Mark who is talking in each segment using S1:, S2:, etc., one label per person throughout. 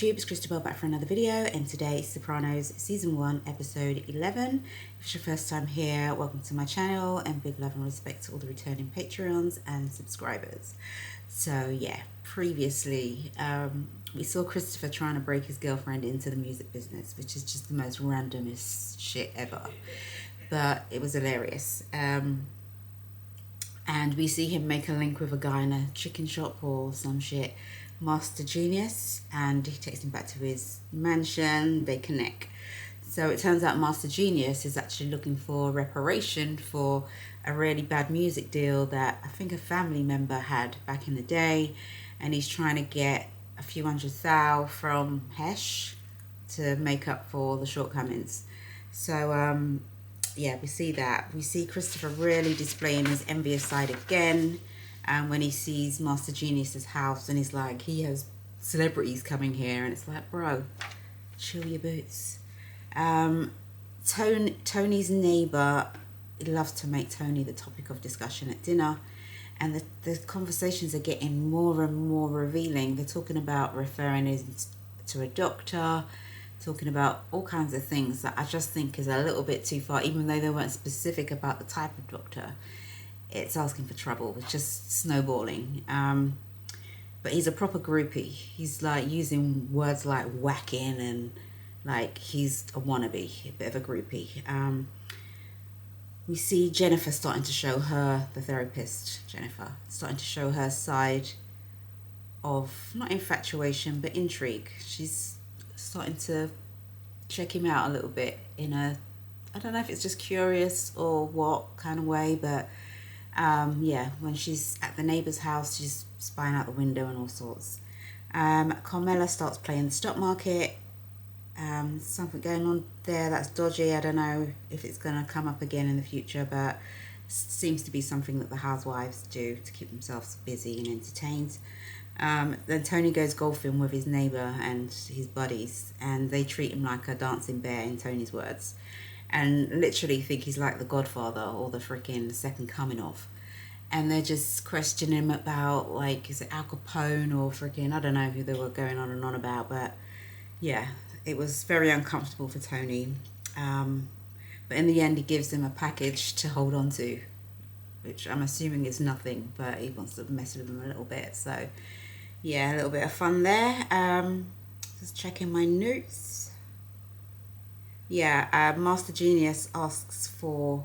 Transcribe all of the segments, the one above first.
S1: YouTube, it's Crystal back for another video, and today is Sopranos Season 1, Episode 11. If it's your first time here, welcome to my channel, and big love and respect to all the returning Patreons and subscribers. So yeah, previously we saw Christopher trying to break his girlfriend into the music business, which is just the most randomest shit ever, but it was hilarious. And we see him make a link with a guy in a chicken shop or some shit, Master Genius, and he takes him back to his mansion. They connect. So it turns out Master Genius is actually looking for reparation for a really bad music deal that I think a family member had back in the day, and he's trying to get a few $100,000 from Hesh to make up for the shortcomings. So yeah, we see that. We see Christopher really displaying his envious side again. And when he sees Master Genius's house, and he's like, he has celebrities coming here, and it's like, bro, chill your boots. Tony's neighbor loves to make Tony the topic of discussion at dinner, and the conversations are getting more and more revealing. They're talking about referring him to a doctor, talking about all kinds of things that I just think is a little bit too far, even though they weren't specific about the type of doctor. It's asking for trouble. It's just snowballing. But he's a proper groupie. He's like using words like whacking, and like he's a wannabe, a bit of a groupie. We see Jennifer starting to show her, the therapist, Jennifer, starting to show her side of, not infatuation, but intrigue. She's starting to check him out a little bit in a, I don't know if it's just curious or what kind of way, but yeah, when she's at the neighbor's house, she's spying out the window and all sorts. Carmela starts playing the stock market. Something going on there that's dodgy. I don't know if it's going to come up again in the future, but seems to be something that the housewives do to keep themselves busy and entertained. Then Tony goes golfing with his neighbor and his buddies, and they treat him like a dancing bear, in Tony's words, and literally think he's like the Godfather or the freaking second coming of. And they're just questioning him about, like, is it Al Capone or freaking, I don't know who they were going on and on about, but yeah, it was very uncomfortable for Tony. But in the end, he gives him a package to hold on to, which I'm assuming is nothing, but he wants to mess with him a little bit. So yeah, a little bit of fun there. Just checking my notes. Yeah, Master Genius asks for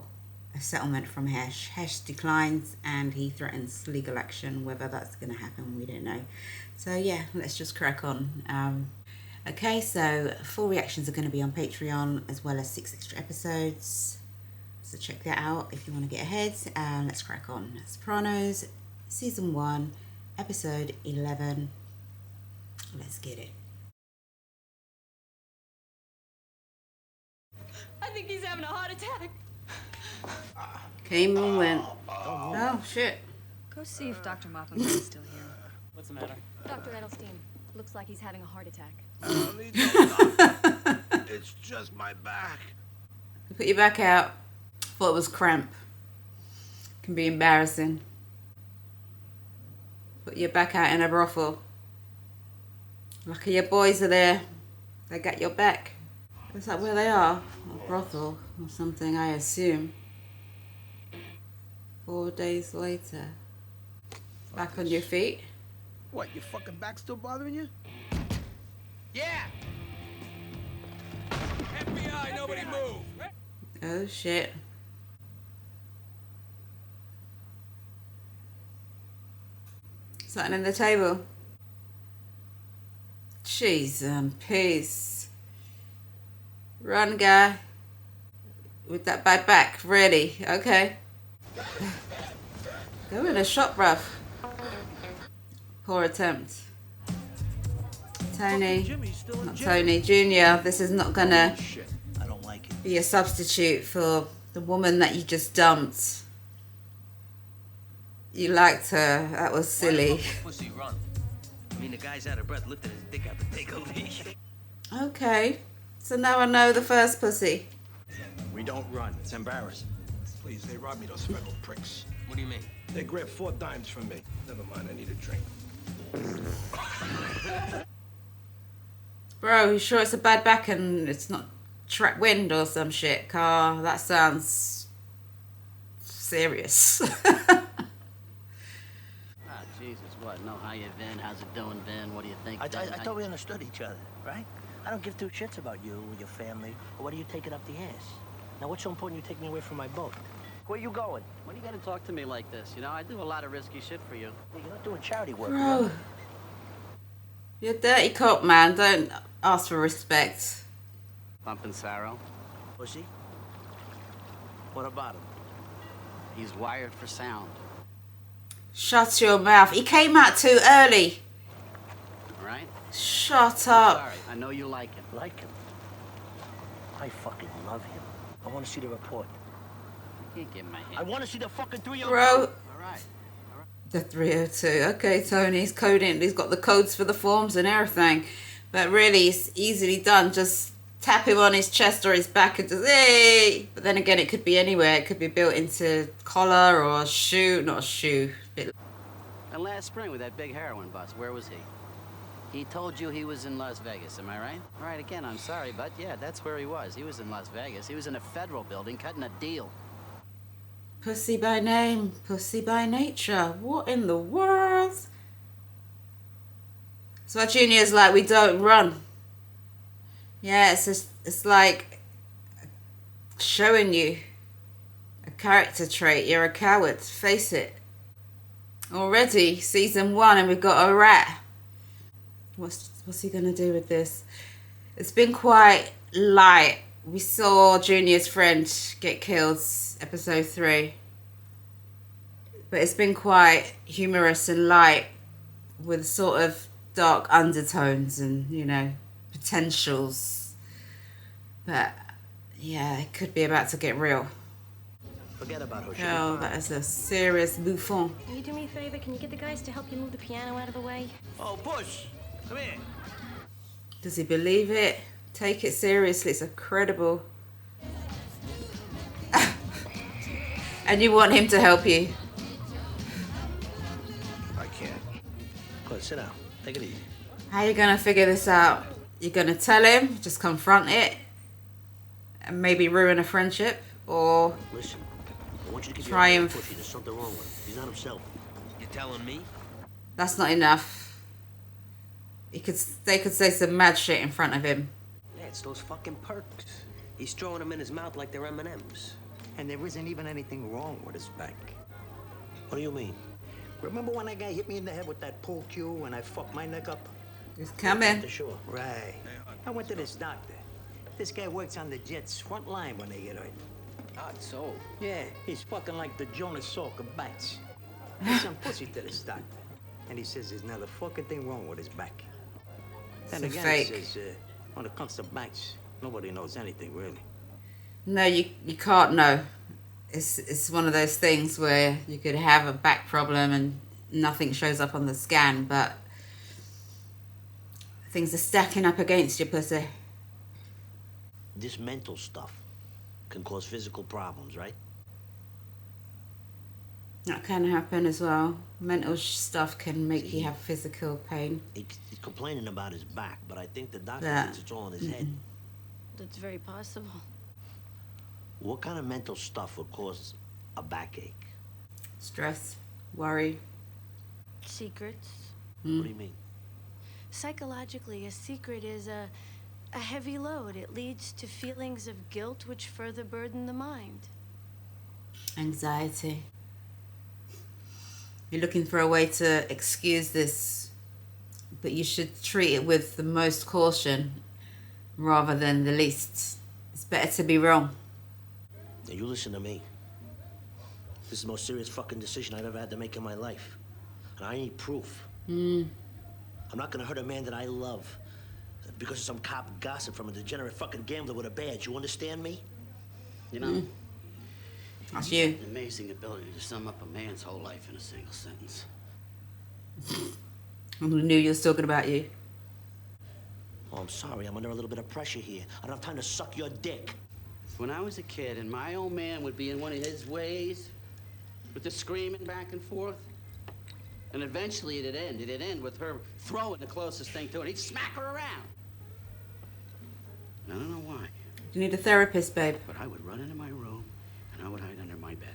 S1: a settlement from Hesh. Hesh declines, and he threatens legal action. Whether that's going to happen, we don't know. So yeah, let's just crack on. Okay, so full reactions are going to be on Patreon, as well as 6 extra episodes. So check that out if you want to get ahead. Let's crack on. Sopranos, Season 1, Episode 11. Let's get it.
S2: I think he's having a heart attack.
S1: Came and went. Oh, shit.
S2: Go see if Dr. Moppenberg is still here.
S3: What's the matter?
S2: Dr. Edelstein, looks like he's having a heart attack.
S4: It's just my back.
S1: Put your back out. Thought it was cramp. Can be embarrassing. Put your back out in a brothel. Lucky your boys are there. They got your back. Is that where they are? A brothel or something, I assume. 4 days later. Back on your feet.
S4: What, your fucking back still bothering you?
S3: Yeah! FBI, nobody move!
S1: Oh shit. Something in the table. Jeez and peace. Run, guy. With that back, ready. Okay. Go in a shot, bruv. Poor attempt. Tony, not Tony, Junior, this is not gonna be a substitute for the woman that you just dumped. You liked her, that was silly.
S5: Pussy run. I mean, the guy's out of breath lifting his dick out to take a leak.
S1: Okay, so now I know the first pussy.
S4: We don't run. It's embarrassing. Please, they robbed me, those federal pricks.
S5: What do you mean?
S4: They grabbed 4 dimes from me. Never mind, I need a drink.
S1: Bro, you sure it's a bad back and it's not track wind or some shit? Car, that sounds serious.
S6: Ah, Jesus, what? No, how you, Vin? How's it doing, Vin? What do you think,
S5: I
S6: Vin?
S5: thought we understood each other, right? I don't give two shits about you or your family, or what are you taking up the ass? Now, what's so important you take me away from my boat? Where you going?
S6: Why do you gotta talk to me like this? You know, I do a lot of risky shit for you.
S5: Hey, you're not doing charity work,
S1: Bro,
S5: remember?
S1: you're a dirty cop, man. Don't ask for respect.
S6: Pumping Sarro.
S5: Pussy? What about him?
S6: He's wired for sound.
S1: Shut your mouth. He came out too early.
S6: All right?
S1: Shut
S6: I'm
S1: up.
S6: sorry. I know you like him.
S5: Like him? I fucking love him. I want to see the report.
S6: You can't give him my
S5: I
S6: hand.
S5: want to see the fucking 302.
S1: Bro,
S6: All right.
S1: the 302. Okay, Tony, he's coding. He's got the codes for the forms and everything. But really, it's easily done. Just tap him on his chest or his back and just, hey! But then again, it could be anywhere. It could be built into collar or a shoe. Not a shoe.
S6: And last spring with that big heroin bust, where was he? He told you he was in Las Vegas, am I right? All right, again, I'm sorry, but yeah, that's where he was. He was in Las Vegas. He was in a federal building cutting a deal.
S1: Pussy by name, pussy by nature. What in the world? So our Junior's like, we don't run. Yeah, it's like showing you a character trait. You're a coward. Face it. Already, season 1, and we've got a rat. What's he gonna do with this? It's been quite light. We saw Junior's friend get killed, episode 3. But it's been quite humorous and light with sort of dark undertones and, you know, potentials. But, yeah, it could be about to get real.
S5: Forget about her.
S1: Oh, that is a serious bouffon.
S2: Can you do me a favor? Can you get the guys to help you move the piano out of the way?
S5: Oh, Bush! Come here.
S1: Does he believe it? Take it seriously. It's incredible. And you want him to help you.
S5: I can't. Go ahead, sit down. Take it easy.
S1: How are you going to figure this out? You're going to tell him, just confront it, and maybe ruin a friendship? Or
S5: Listen, I want you to keep
S1: Try
S5: your eye on
S1: and
S5: Pushy. There's something wrong with him. He's not himself.
S3: You telling me?
S1: that's not enough. They could say some mad shit in front of him.
S7: Yeah, it's those fucking perks. He's throwing them in his mouth like they're M&Ms.
S8: And there isn't even anything wrong with his back.
S5: What do you mean?
S8: Remember when that guy hit me in the head with that pool cue and I fucked my neck up?
S1: He's coming.
S5: For sure.
S8: Right. I went to this doctor. This guy works on the Jets' front line when they get hurt.
S7: God, so.
S8: Yeah, he's fucking like the Jonas Salk of bats. He's some pussy to this doctor. And he says there's not a fucking thing wrong with his back. Then
S1: It's a
S8: again,
S1: fake.
S8: he says, when it comes to backs, nobody knows anything, really.
S1: No, you can't know. It's one of those things where you could have a back problem and nothing shows up on the scan, but things are stacking up against your pussy.
S5: This mental stuff can cause physical problems, right?
S1: That can happen as well. Mental stuff can make you have physical pain.
S5: He's complaining about his back, but I think the doctor
S1: Yeah.
S5: thinks it's all in his head.
S2: That's very possible.
S5: What kind of mental stuff would cause a backache?
S1: Stress, worry.
S2: Secrets.
S5: What do you mean?
S2: Psychologically, a secret is a heavy load. It leads to feelings of guilt which further burden the mind.
S1: Anxiety. You're looking for a way to excuse this, but you should treat it with the most caution rather than the least. It's better to be wrong.
S5: Now you listen to me. This is the most serious fucking decision I've ever had to make in my life. And I need proof. I'm not gonna hurt a man that I love because of some cop gossip from a degenerate fucking gambler with a badge. You understand me?
S6: You know,
S1: That's you.
S6: amazing ability to sum up a man's whole life in a single sentence.
S1: I knew you was talking about you.
S5: Oh, I'm sorry. I'm under a little bit of pressure here. I don't have time to suck your dick.
S6: When I was a kid and my old man would be in one of his ways with the screaming back and forth, and eventually it'd end. It'd end with her throwing the closest thing to it. He'd smack her around. I don't know why,
S1: You need a therapist, babe.
S6: but I would run into my room and I would hide under my bed.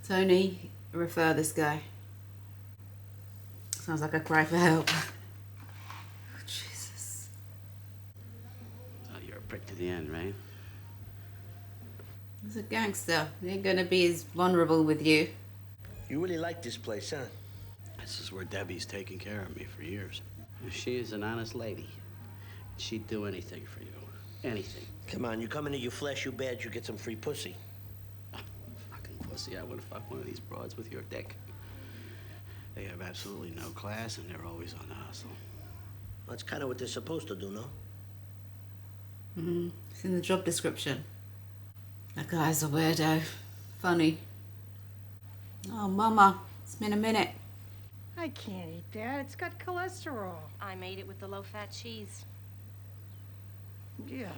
S1: Tony, refer this guy. Sounds like a cry for help. Oh, Jesus.
S6: Oh, you're a prick to the end, right?
S1: He's a gangster. He ain't gonna be as vulnerable with you.
S5: You really like this place, huh?
S6: This is where Debbie's taken care of me for years. She is an honest lady. She'd do anything for you. Anything.
S5: Come on, you come into your flesh, you bad, you get some free pussy.
S6: Oh, fucking pussy. I would have fucked one of these broads with your dick. They have absolutely no class, and they're always on the hustle.
S5: That's kind of what they're supposed to do, no?
S1: It's in the job description. That guy's a weirdo. Funny. Oh, Mama, it's been a minute.
S9: I can't eat that. It's got cholesterol.
S2: I made it with the low-fat cheese.
S9: Yeah.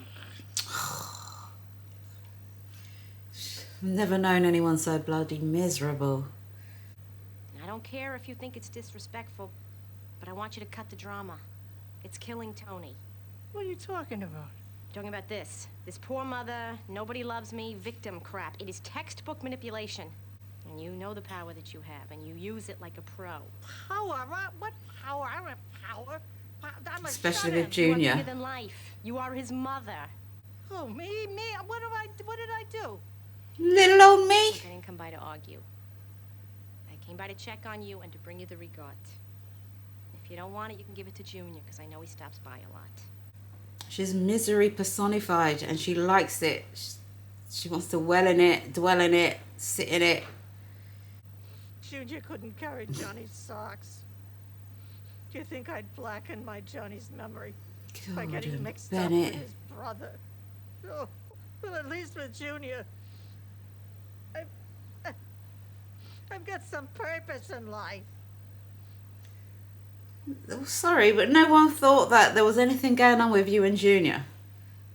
S1: I've never known anyone so bloody miserable.
S2: I don't care if you think it's disrespectful, but I want you to cut the drama. It's killing Tony.
S9: What are you talking about?
S2: I'm talking about this. This poor mother, nobody loves me, victim crap. It is textbook manipulation. And you know the power that you have, and you use it like a pro.
S9: Power? What power? I'm a power. I'm a
S1: Especially
S9: shut-in.
S1: with
S2: You are
S1: Junior.
S2: bigger than life. You are his mother.
S9: Who, me? What did I do?
S1: Little old me.
S2: Look, I didn't come by to argue. I came by to check on you and to bring you the regard. If you don't want it, you can give it to Junior, because I know he stops by a lot.
S1: She's misery personified, and she likes it. She wants to dwell in it, sit in it.
S9: Junior couldn't carry Johnny's socks. Do you think I'd blacken my Johnny's memory by getting
S1: Gordon
S9: mixed
S1: Bennett.
S9: up with his brother? Oh, well, at least with Junior, I've got some purpose in life.
S1: Oh, sorry, but no one thought that there was anything going on with you and Junior.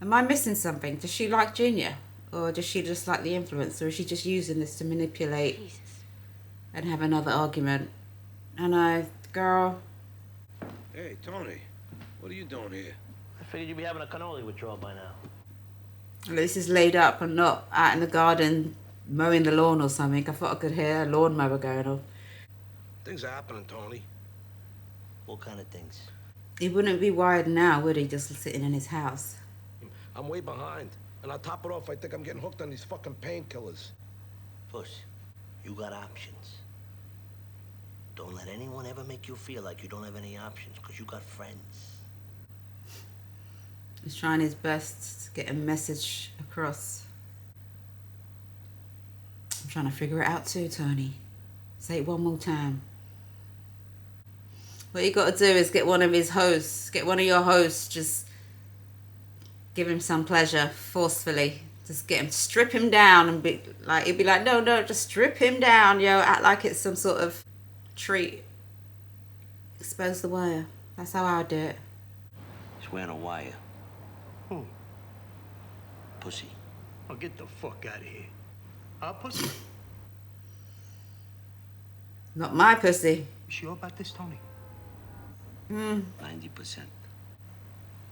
S1: Am I missing something? Does she like Junior? Or does she just like the influence? Or is she just using this to manipulate
S2: Jesus.
S1: and have another argument? I know, girl.
S4: Hey, Tony, what are you doing here?
S5: I figured you'd be having a cannoli withdrawal by now.
S1: At least he's laid up and not out in the garden mowing the lawn or something. I thought I could hear a lawnmower going off.
S4: Things are happening, Tony.
S5: What kind of things?
S1: He wouldn't be wired now, would he, just sitting in his house?
S4: I'm way behind. And on top it off, I think I'm getting hooked on these fucking painkillers.
S5: Puss, you got options. Don't let anyone ever make you feel like you don't have any options, because you got friends.
S1: He's trying his best to get a message across. I'm trying to figure it out too, Tony. Say it one more time. What you got to do is get one of his hosts, get one of your hosts, just give him some pleasure forcefully. Just get him, strip him down and be like, he'd be like, no, just strip him down, yo. Act like it's some sort of treat. Expose the wire. That's how I do it.
S5: He's wearing a wire.
S8: Who?
S5: Pussy.
S8: Oh, get the fuck out of here. Pussy?
S1: Not my pussy.
S8: You sure about this, Tony?
S5: 90%.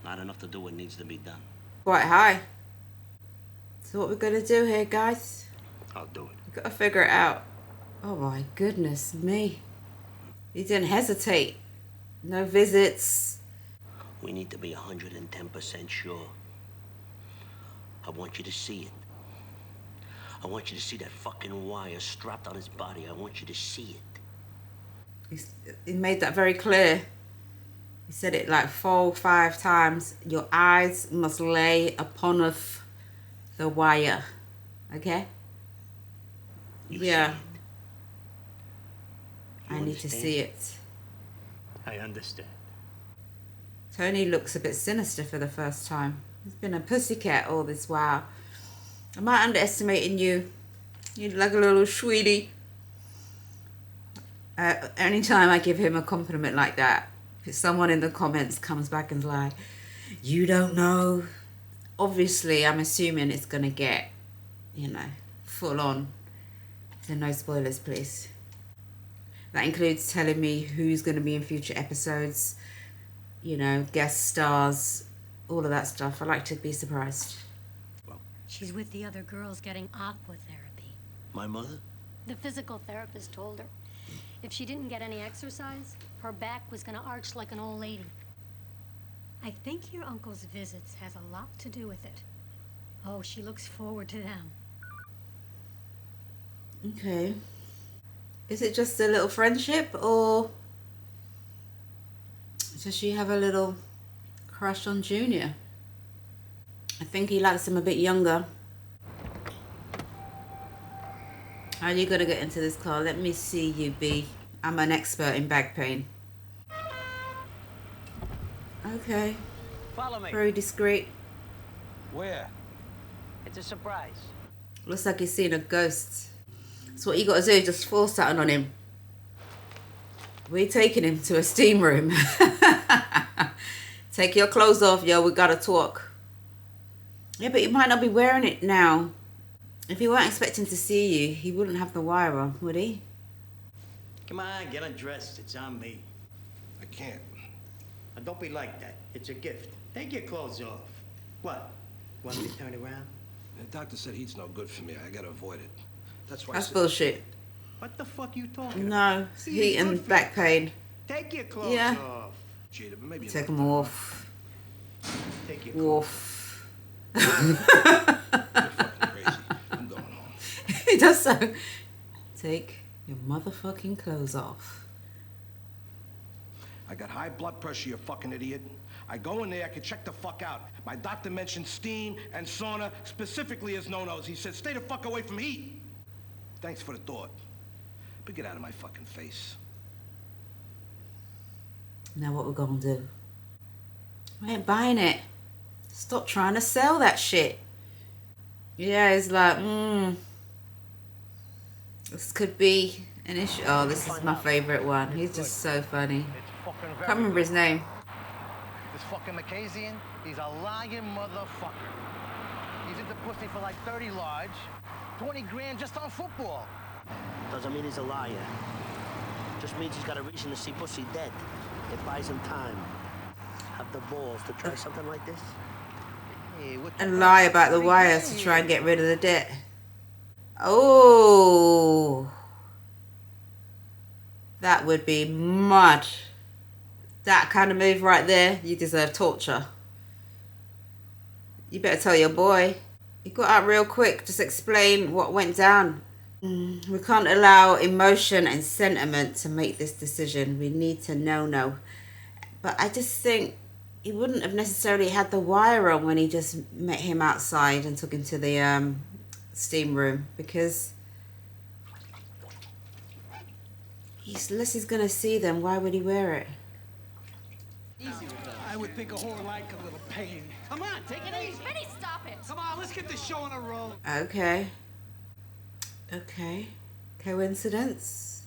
S5: Not enough to do what needs to be done.
S1: Quite high. So what we're gonna do here, guys?
S8: I'll do it.
S1: We've got to figure it out. Oh my goodness me. He didn't hesitate. No visits.
S5: We need to be 110% sure. I want you to see it. I want you to see that fucking wire strapped on his body. I want you to see it.
S1: He made that very clear. He said it like 4 or 5 times. Your eyes must lay upon the wire. Okay?
S5: You
S1: Yeah.
S5: see it. You
S1: I need to
S5: understand?
S1: see it.
S8: I understand.
S1: Tony looks a bit sinister for the first time. He's been a pussycat all this while. Am I underestimating you? You're like a little sweetie. Anytime I give him a compliment like that, someone in the comments comes back and's like, you don't know. Obviously, I'm assuming it's going to get, full on. So no spoilers, please. That includes telling me who's going to be in future episodes, guest stars, all of that stuff. I like to be surprised.
S10: She's with the other girls getting aqua therapy.
S5: My mother?
S10: The physical therapist told her if she didn't get any exercise, her back was gonna arch like an old lady. I think your uncle's visits has a lot to do with it. Oh, she looks forward to them.
S1: Okay. Is it just a little friendship, or does she have a little crush on Junior? I think he likes him a bit younger. How are you gonna get into this car? Let me see you, B. I'm an expert in back pain. Okay.
S8: Follow me.
S1: Very discreet.
S8: Where? It's a surprise.
S1: Looks like he's seen a ghost. So what you gotta do, just force something on him. We're taking him to a steam room. Take your clothes off, yo, we gotta talk. Yeah, but he might not be wearing it now. If he weren't expecting to see you, he wouldn't have the wire on, would he?
S8: Come on, get undressed. It's on me.
S4: I can't.
S8: And don't be like that. It's a gift. Take your clothes off. What? Want me to turn around?
S4: The doctor said heat's no good for me. I gotta avoid it. That's why.
S1: That's bullshit.
S8: What the fuck you talking
S1: No,
S8: about?
S1: it's heat and back pain.
S8: Take your clothes
S1: Yeah.
S8: off.
S4: Cheater, but maybe
S1: Take them off.
S8: Take your clothes
S1: Off.
S4: You're fucking crazy. I'm going home.
S1: He does so. Take your motherfucking clothes off.
S4: I got high blood pressure, you fucking idiot. I go in there, I can check the fuck out. My doctor mentioned steam and sauna specifically as no-nos. He said, stay the fuck away from heat. Thanks for the thought. But get out of my fucking face.
S1: Now what we're gonna do? I ain't buying it. Stop trying to sell that shit. Yeah, it's like, this could be an issue. Oh, this is my favorite one. He's just so funny. Can't remember his name.
S11: This fucking Macasian, he's a lying motherfucker. He's into pussy for like 30 large, 20 grand just on football.
S5: Doesn't mean he's a liar. Just means he's got a reason to see pussy dead. It buys him time. Have the balls to try something like this?
S11: Hey, what
S1: And lie about the wires to try and get rid of the debt. Oh, that would be mud. That kind of move right there, you deserve torture. You better tell your boy. He got out real quick. Just explain what went down. We can't allow emotion and sentiment to make this decision. We need to know. But I just think he wouldn't have necessarily had the wire on when he just met him outside and took him to the steam room, because unless he's gonna see them, why would he wear it?
S3: I would think a whore like a little pain. Come on, take it easy.
S2: Benny, stop it!
S3: Come on, let's get this show on a roll.
S1: Okay. Coincidence?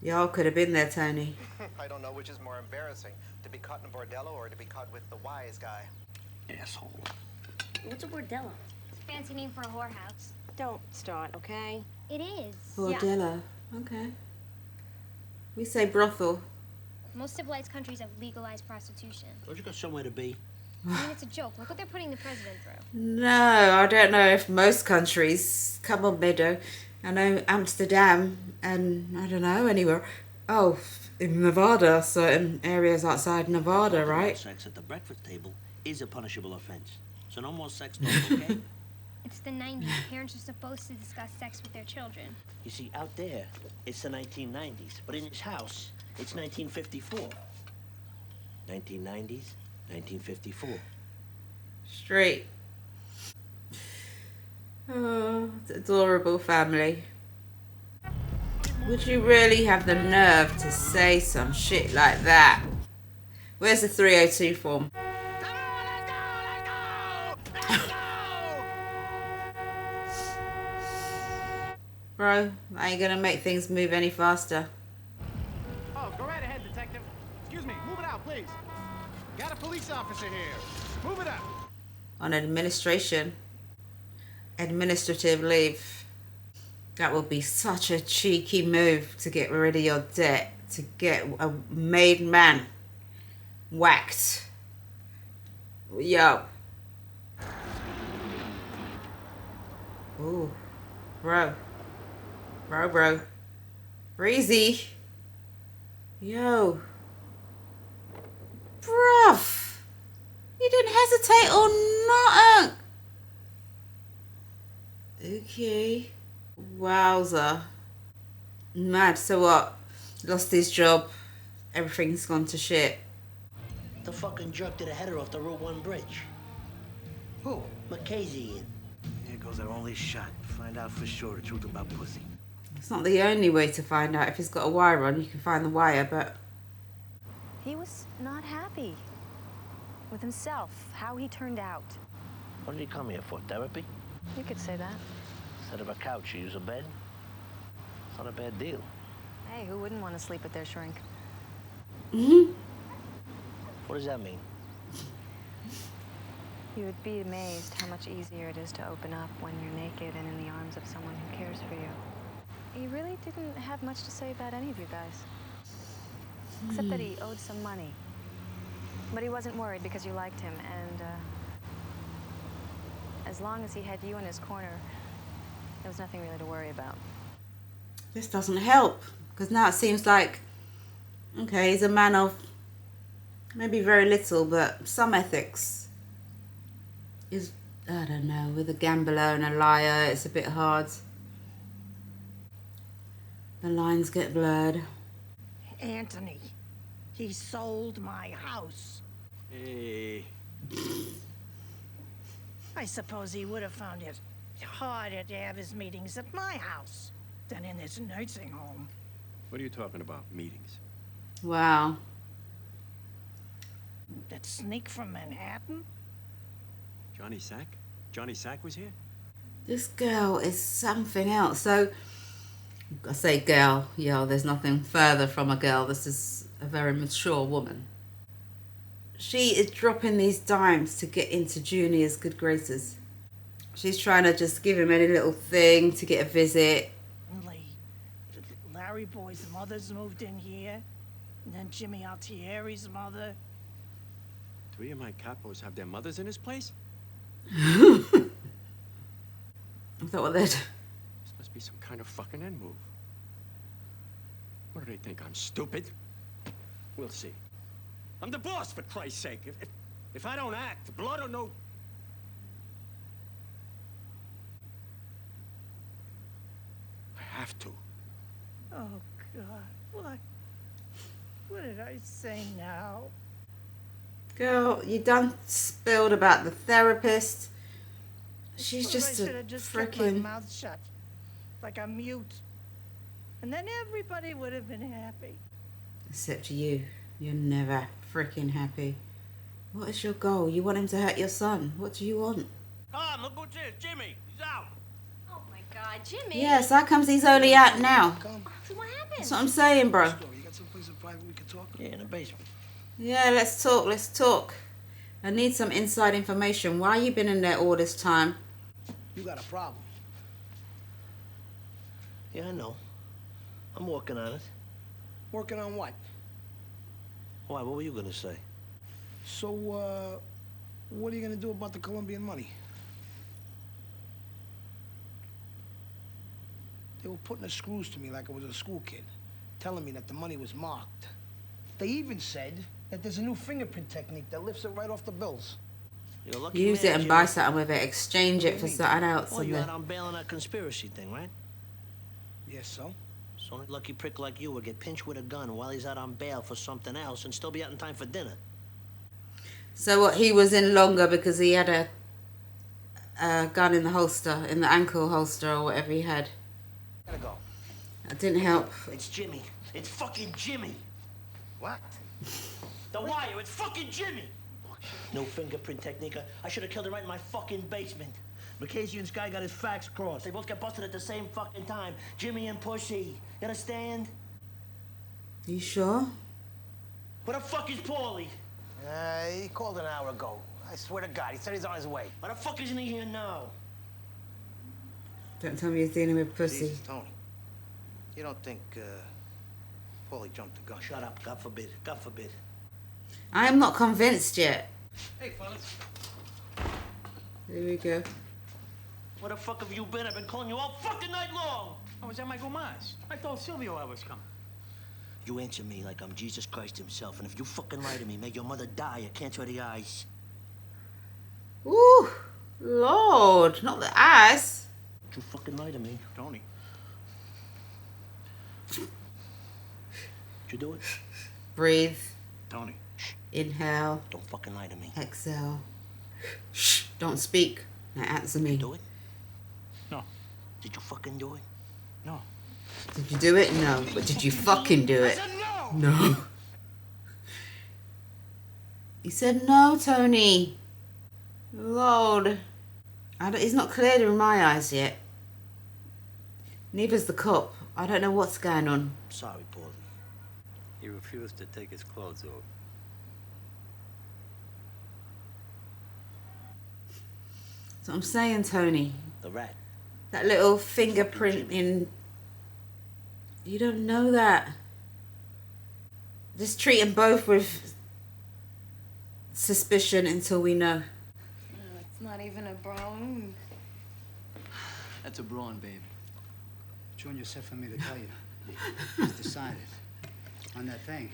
S1: Y'all could have been there, Tony.
S11: I don't know which is more embarrassing, to be caught in a bordello or to be caught with the wise guy.
S4: Asshole.
S12: What's a bordello? It's a fancy name for a whorehouse.
S2: Don't start, okay?
S12: It is.
S1: Bordella. Okay. We say brothel.
S12: Most civilized countries have legalized prostitution.
S5: Don't you got somewhere to be?
S12: I mean, it's a joke. Look what they're putting the president through.
S1: No, I don't know if most countries. Come on, Meadow. I know Amsterdam and I don't know anywhere. Oh, in Nevada, certain areas outside Nevada, right?
S5: Sex at the breakfast table is a punishable offense. So no more sex talk, okay?
S12: It's the 90s. Parents are supposed to discuss sex with their children.
S5: You see, out there, it's the 1990s. But in this house, it's 1954. 1990s, 1954.
S1: Straight. Oh, it's adorable family. Would you really have the nerve to say some shit like that? Where's the 302 form? Bro, I ain't gonna make things move any faster.
S3: Oh, go right ahead, detective. Excuse me, move it out, please. Got a police officer here. Move it out.
S1: On administrative leave. That would be such a cheeky move to get rid of your debt, to get a made man whacked. Yo. Ooh. Bro. Bro. Breezy. Yo. Bruv. You didn't hesitate or nothing. Okay. Wowza. Mad. So what? Lost his job. Everything's gone to shit.
S5: The fucking jerk did a header off the Route 1 bridge.
S11: Who?
S5: Mackenzie.
S11: Here goes our only shot. Find out for sure the truth about pussy.
S1: It's not the only way to find out. If he's got a wire on, you can find the wire, but...
S13: He was not happy with himself, how he turned out.
S5: What did he come here for? Therapy?
S13: You could say that.
S5: Instead of a couch, you use a bed? It's not a bad deal.
S13: Hey, who wouldn't want to sleep with their shrink?
S5: What does that mean?
S13: You would be amazed how much easier it is to open up when you're naked and in the arms of someone who cares for you. He really didn't have much to say about any of you guys. Except that he owed some money. But he wasn't worried because you liked him, and as long as he had you in his corner, there was nothing really to worry about.
S1: This doesn't help, because now it seems like, okay, he's a man of maybe very little, but some ethics. Is, I don't know, with a gambler and a liar, it's a bit hard. The lines get blurred.
S9: Anthony, he sold my house.
S8: Hey.
S9: I suppose he would have found it harder to have his meetings at my house than in his nursing home.
S8: What are you talking about? Meetings?
S1: Wow.
S9: That sneak from Manhattan?
S8: Johnny Sack? Johnny Sack was here?
S1: This girl is something else. So, I say girl, yeah, there's nothing further from a girl. This is a very mature woman. She is dropping these dimes to get into Junior's good graces. She's trying to just give him any little thing to get a visit.
S9: Larry Boy's mother's moved in here, and then Jimmy Altieri's mother.
S8: 3 of my capos have their mothers in this place?
S1: I thought, well,
S8: This must be some kind of fucking end move. What do they think? I'm stupid? We'll see. I'm the boss, for Christ's sake. If I don't act, blood or no... I have to.
S9: Oh, God. What did I say now?
S1: Girl, you done spilled about the therapist. She's just
S9: I
S1: a
S9: should have just kept my
S1: freaking...
S9: mouth shut, like I'm mute. And then everybody would have been happy.
S1: Except you. You're never freaking happy. What is your goal? You want him to hurt your son. What do you want?
S5: Come, look what's this. Jimmy, he's out.
S2: Oh my God, Jimmy.
S1: Yes, how comes he's only out now?
S2: What happened?
S1: That's what I'm saying, bro.
S4: You got someplace in private we can talk?
S5: Yeah, in the basement.
S1: Yeah, let's talk. I need some inside information. Why you been in there all this time?
S4: You got a problem.
S5: Yeah, I know. I'm working on it.
S4: Working on what?
S5: Why, what were you gonna say?
S4: So, what are you gonna do about the Colombian money? They were putting the screws to me like I was a school kid, telling me that the money was marked. They even said that there's a new fingerprint technique that lifts it right off the bills.
S5: You're a lucky
S1: Use
S5: man,
S1: it and
S5: Jimmy.
S1: buy something with it. Exchange it for something else.
S5: Oh, you out on bail on that conspiracy thing, right?
S4: Yes, so?
S5: So only lucky prick like you would get pinched with a gun while he's out on bail for something else and still be out in time for dinner.
S1: So what, he was in longer because he had a gun in the holster, in the ankle holster or whatever he had.
S4: Gotta go.
S1: That didn't help.
S5: It's Jimmy. It's fucking Jimmy.
S4: What?
S5: The wire, it's fucking Jimmy. No fingerprint technique. I should have killed him right in my fucking basement. Mackenzie and Sky got his facts crossed. They both got busted at the same fucking time. Jimmy and Pussy. You understand?
S1: You sure?
S5: Where the fuck is Paulie?
S11: He called an hour ago. I swear to God, he said he's on his way.
S5: Why the fuck isn't he here now?
S1: Don't tell me you're dealing with pussy.
S11: Jesus, Tony. You don't think, Paulie jumped the gun?
S5: Shut up. God forbid. God forbid.
S1: I am not convinced yet.
S3: Hey, fellas.
S1: There we go.
S5: Where the fuck have you been? I've been calling you all fucking night long.
S3: I was at my grandma's. I told Silvio I was coming.
S5: You answer me like I'm Jesus Christ himself, and if you fucking lie to me, make your mother die. I can't try the eyes.
S1: Ooh, Lord, not the ass.
S5: You fucking lie to me.
S3: Tony.
S5: Did you do it?
S1: Breathe.
S3: Tony.
S1: Inhale.
S5: Don't fucking lie to me.
S1: Exhale. Shh. Don't speak. Now answer me.
S5: Do it?
S3: No.
S5: Did you fucking do it?
S3: No.
S1: Did you do it? No. But did you fucking do it?
S3: I said no!
S1: No. He said no, Tony. Lord. It's not clear in my eyes yet. Neither's the cop. I don't know what's going on.
S5: Sorry, Paulie.
S14: He refused to take his clothes off.
S1: So I'm saying, Tony.
S5: The rat.
S1: That little fingerprint in... You don't know that. Just treat them both with suspicion until we know.
S15: It's not even a brown.
S16: That's a brawn, babe. Junior said for me to tell you. He's decided. On that thing,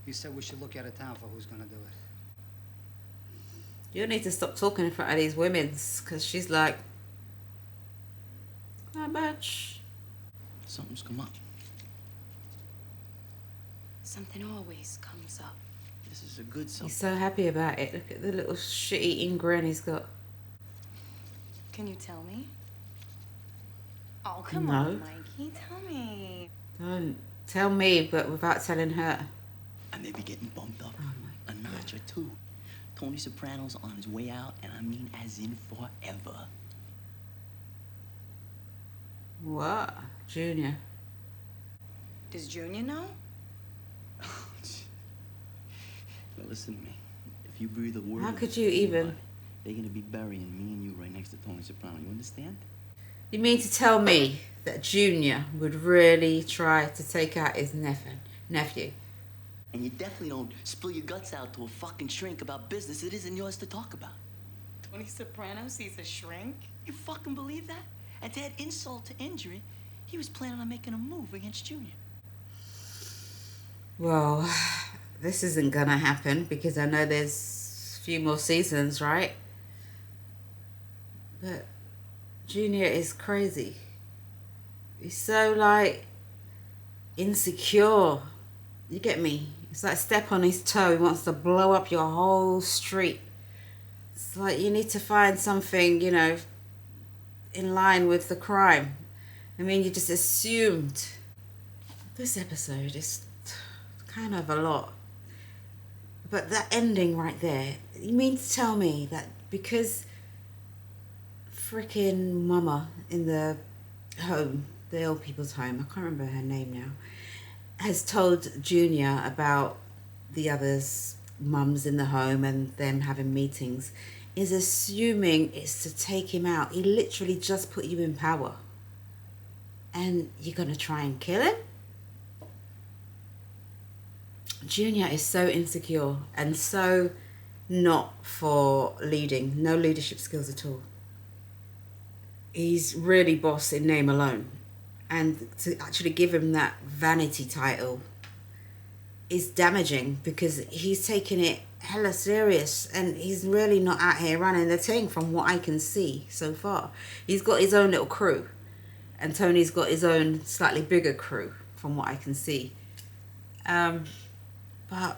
S16: he said we should look out of town for who's gonna do it.
S1: You need to stop talking in front of these women, because she's like, how much?
S16: Something's come up.
S15: Something always comes up.
S16: This is a good something.
S1: He's so happy about it. Look at the little shit-eating grin he's got.
S15: Can you tell me? Oh, come
S1: No.
S15: on, Mikey. Tell me.
S1: Don't tell me, but without telling her.
S17: I may be getting bumped up a notch or two. Tony Soprano's on his way out, and I mean as in forever.
S1: What? Junior.
S15: Does Junior know?
S17: Now listen to me. If you breathe a word,
S1: How
S17: of
S1: could you
S17: anybody,
S1: even?
S17: They're gonna be burying me and you right next to Tony Soprano. You understand?
S1: You mean to tell me that Junior would really try to take out his nephew?
S17: And you definitely don't spill your guts out to a fucking shrink about business that isn't yours to talk about.
S15: Tony Soprano sees a shrink?
S17: You fucking believe that? And to add insult to injury, he was planning on making a move against Junior.
S1: Well, this isn't gonna happen because I know there's a few more seasons, right? But Junior is crazy. He's so, like, insecure. You get me? It's like step on his toe. He wants to blow up your whole street. It's like you need to find something, you know, in line with the crime. I mean, you just assumed. This episode is kind of a lot. But that ending right there, you mean to tell me that because freaking mama in the home, the old people's home, I can't remember her name now, has told Junior about the others' mums in the home and them having meetings, is assuming it's to take him out. He literally just put you in power. And you're going to try and kill him? Junior is so insecure and so not for leading. No leadership skills at all. He's really boss in name alone. And to actually give him that vanity title is damaging because he's taking it hella serious and he's really not out here running the thing from what I can see so far. He's got his own little crew and Tony's got his own slightly bigger crew from what I can see. But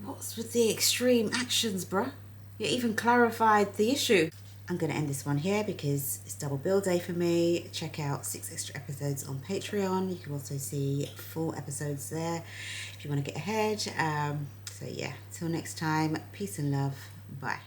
S1: what's with the extreme actions, bruh? You even clarified the issue. I'm going to end this one here because it's double bill day for me. Check out 6 extra episodes on Patreon. You can also see full episodes there if you want to get ahead. So yeah, till next time, peace and love. Bye.